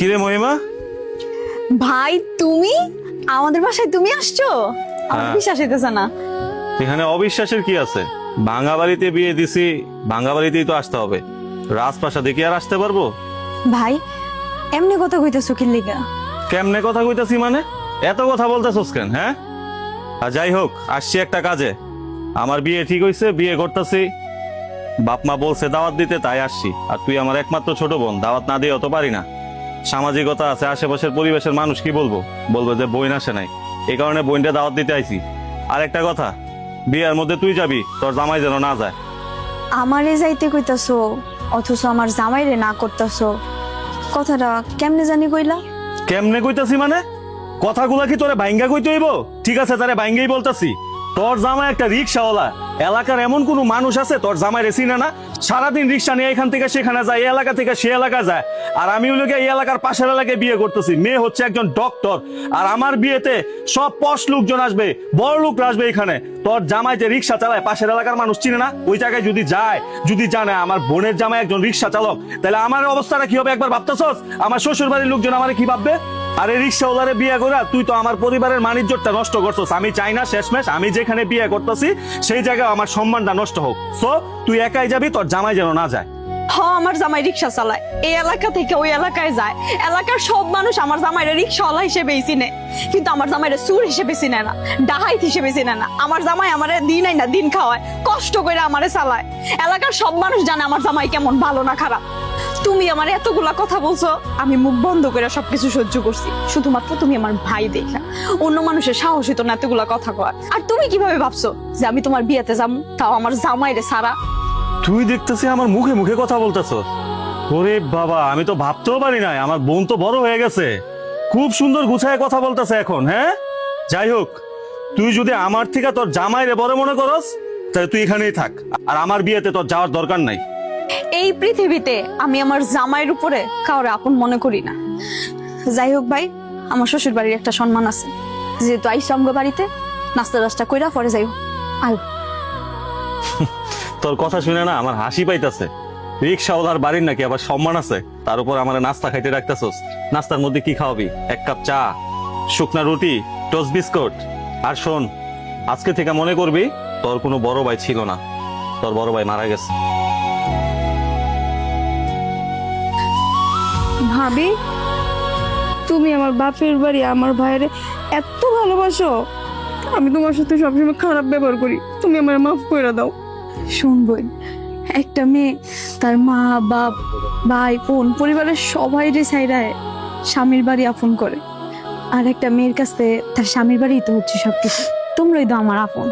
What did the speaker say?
কিরে মহিমা? ভাই তুমি আমাদের বাসায় তুমি আসছো? আমার হ্যাঁ। বিশ্বাস হইতেছে না। এখানে অবিশ্বাসের কি আছে? ভাঙা বাড়িতে বিয়ে দিছি, ভাঙা বাড়িতেই তো আসতে হবে। রাজপ্রাসাদে কি আর আসতে পারবো? ভাই এমনি কথা কইতেছো কি লিগা? কেমনে কথা কইতাছি মানে? এত কথা বলতেছস কেন? হ্যাঁ, আর যাই হোক, আসছি একটা কাজে। আমার বিয়ে ঠিক হইছে, বিয়ে করতেছি। বাপ মা বলছে দাওয়াত দিতে, তাই আসছি। আর তুই আমার একমাত্র ছোট বোন, দাওয়াত না দিয়ে অত পারি না। সামাজিকতা আছে, আশেপাশের পরিবেশের মানুষ কি বলবো? বলবো যে বোন আসে নাই, এই কারণে বোনটা দাওয়াত দিতে আইছি। আর একটা কথা, বিয়ের মধ্যে তুই যাবি, তোর জামাই যেন না যায়। আমারে যাইতে কইতাছো অথচ আমার জামাইরে না করতাছো, কথাটা কেমনে জানি কইলা? কেমনে কইতাছি মানে? কথাগুলা কি তোরে বাইঙ্গা কইতে হইব? ঠিক আছে, তারে বাইঙ্গাই বলতাছি। তোর জামাই একটা রিক্সাওয়ালা। এলাকার এমন কোন মানুষ আছে তোর জামাই রে চিনে না? সারাদিন রিক্সা নিয়ে এখান থেকে সেখানে যায়, এই এলাকা থেকে সে এলাকা যায়। আর আমি হলো গিয়ে এই এলাকার পাশের এলাকায় বিয়ে করতেছি। মেয়ে হচ্ছে একজন ডক্টর। আর আমার বিয়েতে সব পশ লোকজন আসবে, বড় লোক আসবে এখানে। তোর জামাই যে রিক্সা চালায়, পাশের এলাকার মানুষ চিনে না? ওই জায়গায় যদি যায়, যদি জানে আমার বোনের জামাই একজন রিক্সা চালক, তাহলে আমার অবস্থাটা কি হবে একবার ভাবতেছস? আমার শ্বশুর বাড়ির লোকজন আমার কি ভাববে? আরে রিক্সাওয়ালারে বিয়ে করে তুই তো আমার পরিবারের মানিজ্যটা নষ্ট করছস। আমি চাই না শেষমেশ আমি যেখানে বিয়ে করতেছি সেই জায়গায় আমার সম্মানটা নষ্ট হোক। সো তুই একাই যাবি, তোর জামাই যেন না যায়। আমার জামাই রিক্সা চালায়, এই এলাকা থেকে ওই এলাকায় যায়। এলাকার সব মানুষ আমার জামাইরে রিক্সাওয়ালা হিসেবেই চিনে, কিন্তু আমার জামাইরে চুর হিসেবে চিনে না, ডাহাইত হিসেবে চিনে না। আমার জামাই আমারে দিন আইনা দিন খাওয়ায়, কষ্ট করে আমারে চালায়। এলাকার সব মানুষ জানে আমার জামাই কেমন, ভালো না খারাপ। তুমি আমার এতগুলা কথা বলছো, আমি মুখ বন্ধ করে সবকিছু সহ্য করছি, শুধুমাত্র তুমি আমার ভাই দেখা। অন্য মানুষের সাহস হতো না এতগুলা কথা কয়। আর তুমি কিভাবে ভাবছো যে আমি তোমার বিয়েতে যাবো, তাও আমার জামাইরে সারা? তুই দেখতেছি আমার মুখে মুখে কথা বলতেছস। ওরে বাবা, আমি তো ভাবতেও পারি নাই আমার বোন তো বড় হয়ে গেছে, খুব সুন্দর গুছায় কথা বলতেছে এখন। হ্যাঁ, যাই হোক, তুই যদি আমার থেকে তোর জামাইরে বড় মনে করস, তাহলে তুই এখানেই থাক। আর আমার বিয়েতে তোর যাওয়ার দরকার নাই। এই পৃথিবীতে আমি আমার জামাইয়ের উপরে কাউরে আপন মনে করি না। যাই হোক ভাই, আমার শ্বশুর বাড়ির একটা সম্মান আছে, যেহেতু আইসো আমগো বাড়িতে, নাস্তা টাস্তা কইরা পরে যাই। আয়। তোর কথা শুনে না আমার হাসি পাইতাছে। রিক্সাওয়ালার বাড়ির নাকি আবার সম্মান আছে, তার উপর আমার নাস্তা খাইতে রাখতেছস। নাস্তার মধ্যে কি খাওয়াবি? এক কাপ চা, শুকনা রুটি, টোস্ট বিস্কুট। আর শোন, আজকে থেকে মনে করবি তোর কোনো বড় ভাই ছিল না, তোর বড় ভাই মারা গেছে। ভাবি, তুমি আমার বাপের বাড়ি আমার ভাইয়ের এত ভালোবাসো, আমি তোমার সাথে সবসময় খারাপ ব্যবহার করি, তুমি আমার মাফ করে দাও। শুনবই, একটা মেয়ে তার মা বাপ ভাই বোন পরিবারের সবাই সাইরায় স্বামীর বাড়ি আপন করে। আর একটা মেয়ের কাছে তার স্বামীর বাড়ি তো হচ্ছে সবকিছু। তোমরাই তো আমার আপন।